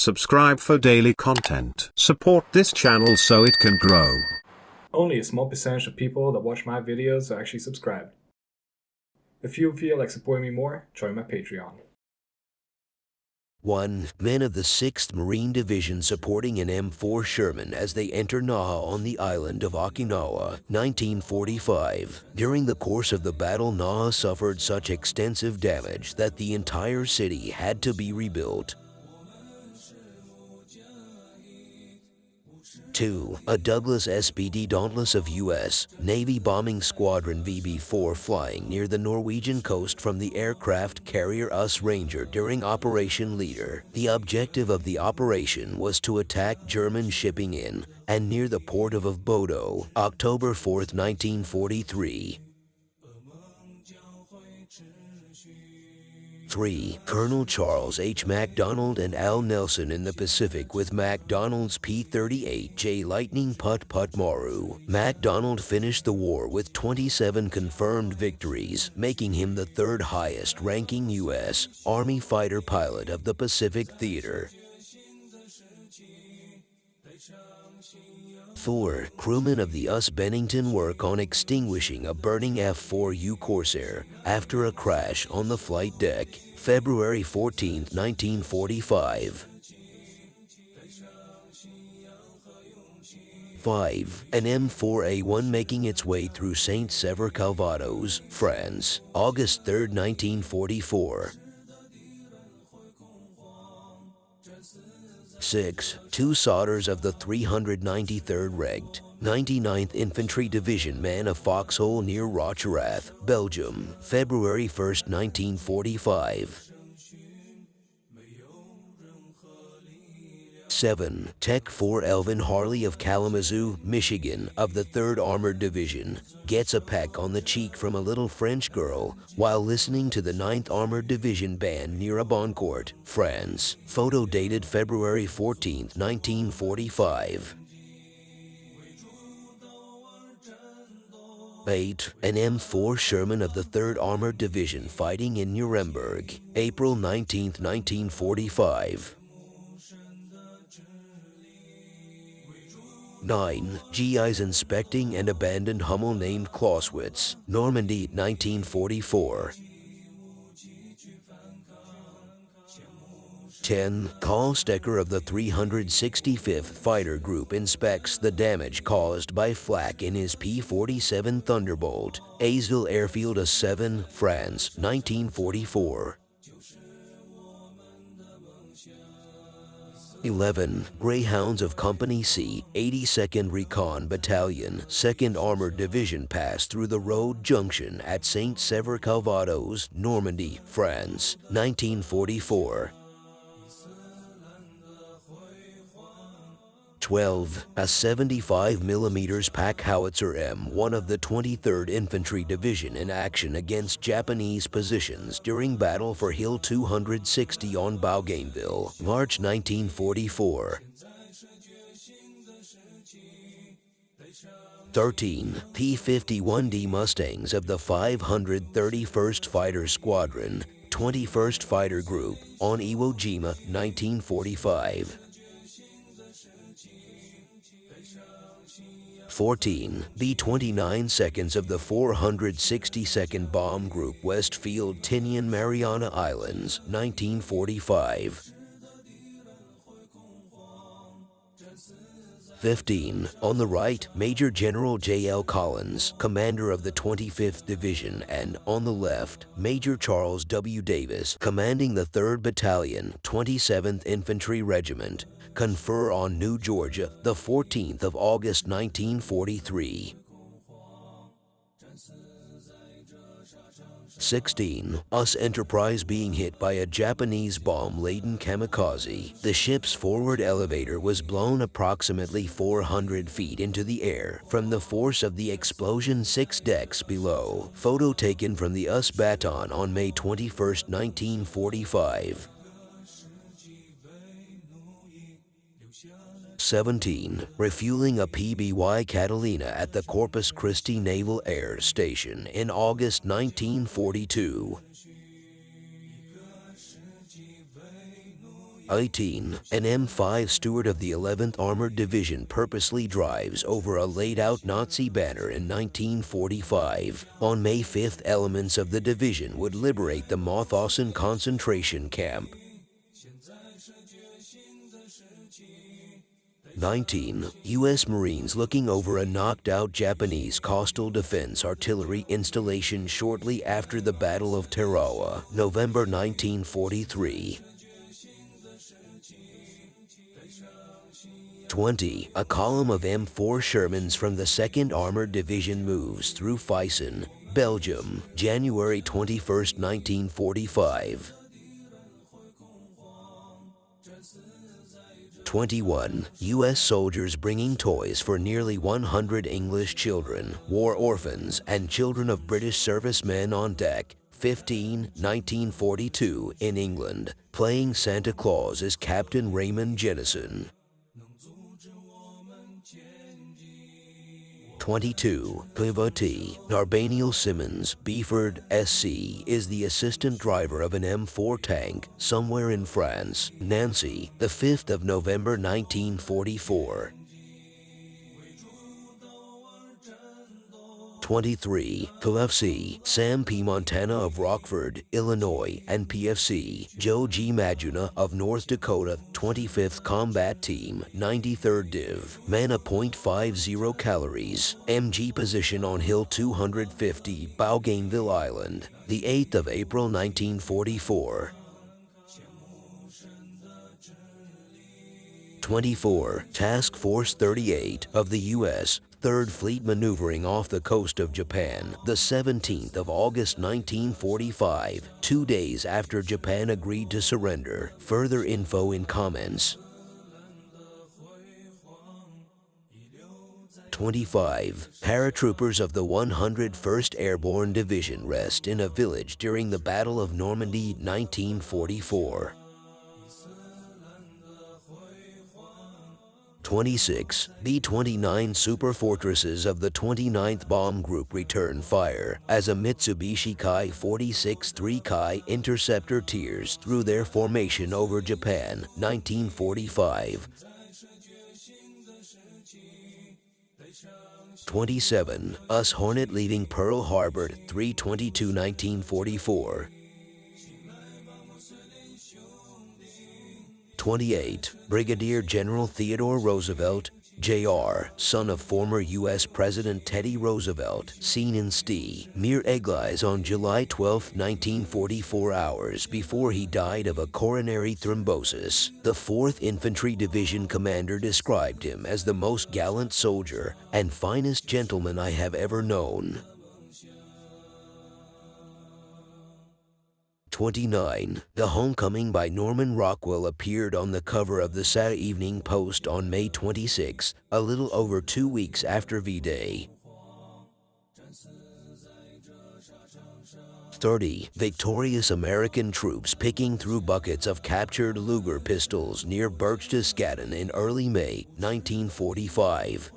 Subscribe for daily content. Support this channel so it can grow. Only a small percentage of people that watch my videos are actually subscribed. If you feel like supporting me more, join my Patreon. 1. Men of the 6th Marine Division supporting an M4 Sherman as they enter Naha on the island of Okinawa, 1945. During the course of the battle, Naha suffered such extensive damage that the entire city had to be rebuilt. 2. A Douglas SPD Dauntless of U.S. Navy Bombing Squadron VB-4 flying near the Norwegian coast from the aircraft carrier US Ranger during Operation Leader. The objective of the operation was to attack German shipping in and near the port of Bodo, October 4, 1943. 3. Colonel Charles H. MacDonald and Al Nelson in the Pacific with MacDonald's P-38J Lightning Putt Maru. MacDonald finished the war with 27 confirmed victories, making him the 3rd highest ranking U.S. Army fighter pilot of the Pacific Theater. 4. Crewmen of the US Bennington work on extinguishing a burning F-4U Corsair after a crash on the flight deck, February 14, 1945. 5. An M4A1 making its way through Saint-Sever Calvados, France, August 3, 1944. 6. 2 Solders of the 393rd Recht, 99th Infantry Division man of Foxhole near Rocherath, Belgium, February 1, 1945. 7. Tech 4 Elvin Harley of Kalamazoo, Michigan, of the 3rd Armored Division, gets a peck on the cheek from a little French girl while listening to the 9th Armored Division band near a Boncourt, France. Photo dated February 14, 1945. 8. An M4 Sherman of the 3rd Armored Division fighting in Nuremberg, April 19, 1945. 9. GIs inspecting an abandoned Hummel named Clausewitz, Normandy, 1944. 10. Carl Stecker of the 365th Fighter Group inspects the damage caused by flak in his P-47 Thunderbolt, Aisville Airfield A7, France, 1944. 11. Greyhounds of Company C, 82nd Recon Battalion, 2nd Armored Division pass through the road junction at Saint-Sever Calvados, Normandy, France, 1944. 12. A 75mm Pack Howitzer M1 of the 23rd Infantry Division in action against Japanese positions during Battle for Hill 260 on Bougainville, March 1944. 13. P-51D Mustangs of the 531st Fighter Squadron, 21st Fighter Group, on Iwo Jima, 1945. 14. B-29 seconds of the 462nd Bomb Group Westfield Tinian Mariana Islands, 1945. 15. On the right, Major General J.L. Collins, commander of the 25th Division, and on the left, Major Charles W. Davis, commanding the 3rd Battalion, 27th Infantry Regiment, confer on New Georgia, the 14th of August, 1943. 16. US Enterprise being hit by a Japanese bomb-laden kamikaze. The ship's forward elevator was blown approximately 400 feet into the air from the force of the explosion 6 decks below. Photo taken from the US Baton on May 21, 1945. 17. Refueling a PBY Catalina at the Corpus Christi Naval Air Station in August 1942. 18. An M5 Steward of the 11th Armored Division purposely drives over a laid-out Nazi banner in 1945. On May 5th, elements of the division would liberate the Mauthausen concentration camp. 19. U.S. Marines looking over a knocked-out Japanese coastal defense artillery installation shortly after the Battle of Tarawa, November 1943. 20. A column of M4 Shermans from the 2nd Armored Division moves through Fuisen, Belgium, January 21, 1945. 21. U.S. soldiers bringing toys for nearly 100 English children, war orphans, and children of British servicemen on deck. 15. 1942 in England. Playing Santa Claus is Captain Raymond Jennison. 22. Pivoti. Narbaniel Simmons, Beeford, SC, is the assistant driver of an M4 tank somewhere in France. Nancy, the 5th of November 1944. 23. PFC, Sam P. Montana of Rockford, Illinois, and PFC, Joe G. Majuna of North Dakota, 25th Combat Team, 93rd Div. Mana .50 calories. MG position on Hill 250, Bougainville Island, the 8th of April 1944. 24. Task Force 38 of the U.S. 3rd Fleet maneuvering off the coast of Japan, the 17th of August 1945, 2 days after Japan agreed to surrender. Further info in comments. 25. Paratroopers of the 101st Airborne Division rest in a village during the Battle of Normandy, 1944. 26. B-29 Super Fortresses of the 29th Bomb Group return fire as a Mitsubishi Kai-46 Kai interceptor tears through their formation over Japan, 1945. 27. US Hornet leaving Pearl Harbor, 3/22/1944. 28. Brigadier General Theodore Roosevelt, Jr., son of former U.S. President Teddy Roosevelt, seen in Ste. Mere Eglise on July 12, 1944, hours before he died of a coronary thrombosis. The 4th Infantry Division commander described him as the most gallant soldier and finest gentleman I have ever known. 29. The Homecoming by Norman Rockwell appeared on the cover of the Saturday Evening Post on May 26, a little over 2 weeks after V-Day. 30. Victorious American troops picking through buckets of captured Luger pistols near Berchtesgaden in early May 1945.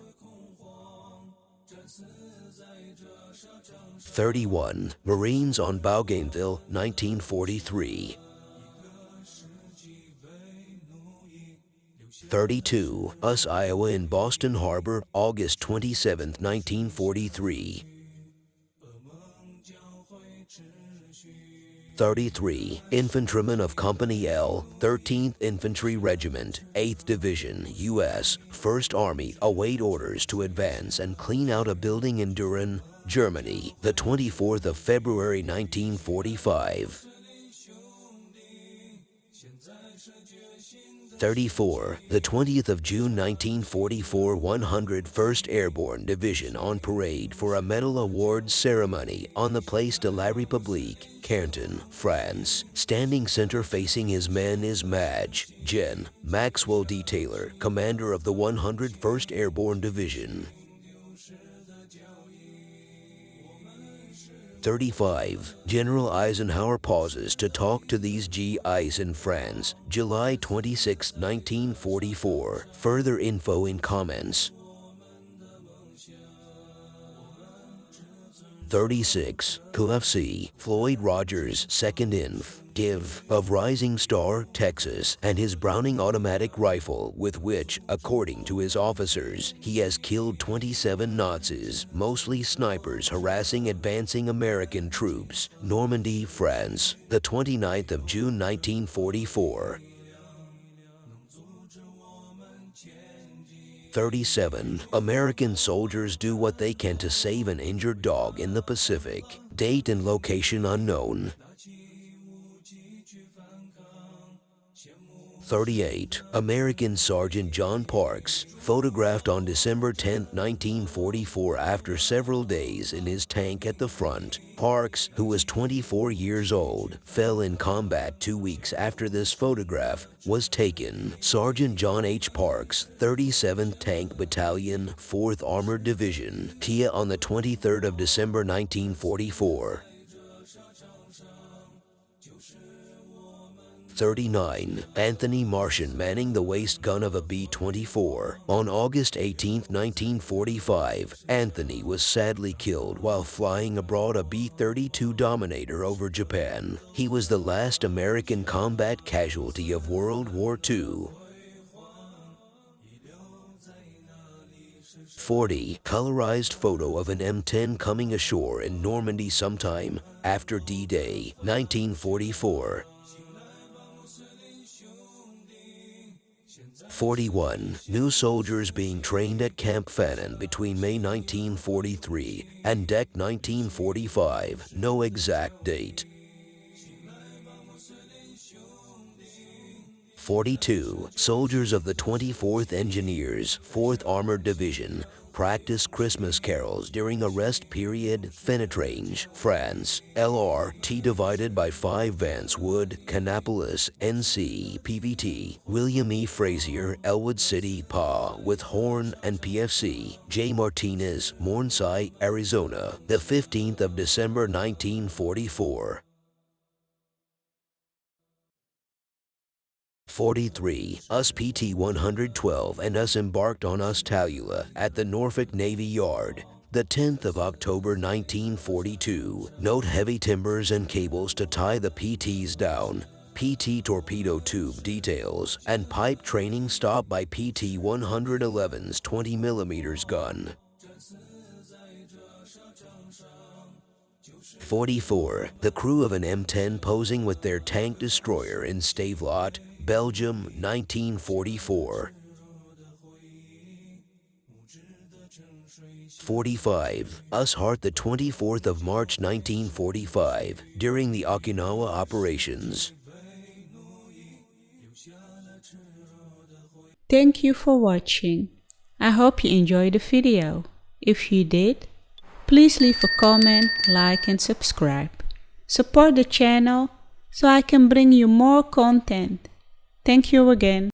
31. Marines on Bougainville, 1943. 32. US Iowa in Boston Harbor, August 27, 1943. 33. Infantrymen of Company L, 13th Infantry Regiment, 8th Division, U.S., 1st Army await orders to advance and clean out a building in Düren, Germany, the 24th of February 1945. 34. The 20th of June 1944, 101st Airborne Division on parade for a medal awards ceremony on the Place de la République, Canton, France. Standing center facing his men is Maj. Gen. Maxwell D. Taylor, commander of the 101st Airborne Division. 35. General Eisenhower pauses to talk to these GIs in France, July 26, 1944. Further info in comments. 36. QFC, Floyd Rogers, 2nd Inf. Div. of Rising Star, Texas, and his Browning automatic rifle with which, according to his officers, he has killed 27 Nazis, mostly snipers harassing advancing American troops. Normandy, France, the 29th of June 1944. 37. American soldiers do what they can to save an injured dog in the Pacific. Date and location unknown. 38. American Sergeant John Parks, photographed on December 10, 1944 after several days in his tank at the front. Parks, who was 24 years old, fell in combat 2 weeks after this photograph was taken. Sergeant John H. Parks, 37th Tank Battalion, 4th Armored Division, Kia on the 23rd of December 1944. 39. Anthony Martian manning the waist gun of a B-24. On August 18, 1945, Anthony was sadly killed while flying abroad a B-32 Dominator over Japan. He was the last American combat casualty of World War II. 40. Colorized photo of an M10 coming ashore in Normandy sometime after D-Day, 1944. 41. New soldiers being trained at Camp Fannin between May 1943 and Dec 1945. No exact date. 42. Soldiers of the 24th Engineers, 4th Armored Division, practice Christmas carols during a rest period. Fenetrange, France. LRT divided by 5 Vance Wood, Canapolis, NC, PVT. William E. Frazier, Elwood City, PA, with Horn and PFC. J. Martinez, Mornsey, Arizona, the 15th of December 1944. 43. US PT-112 and US embarked on US Tallulah at the Norfolk Navy Yard, the 10th of October 1942. Note heavy timbers and cables to tie the PTs down. PT torpedo tube details and pipe training stop by PT-111's 20mm gun. 44. The crew of an M10 posing with their tank destroyer in Stavelot, Belgium, 1944. 45. US Hart the 24th of March 1945 during the Okinawa operations. Thank you for watching. I hope you enjoyed the video. If you did, please leave a comment, like and subscribe. Support the channel so I can bring you more content. Thank you again.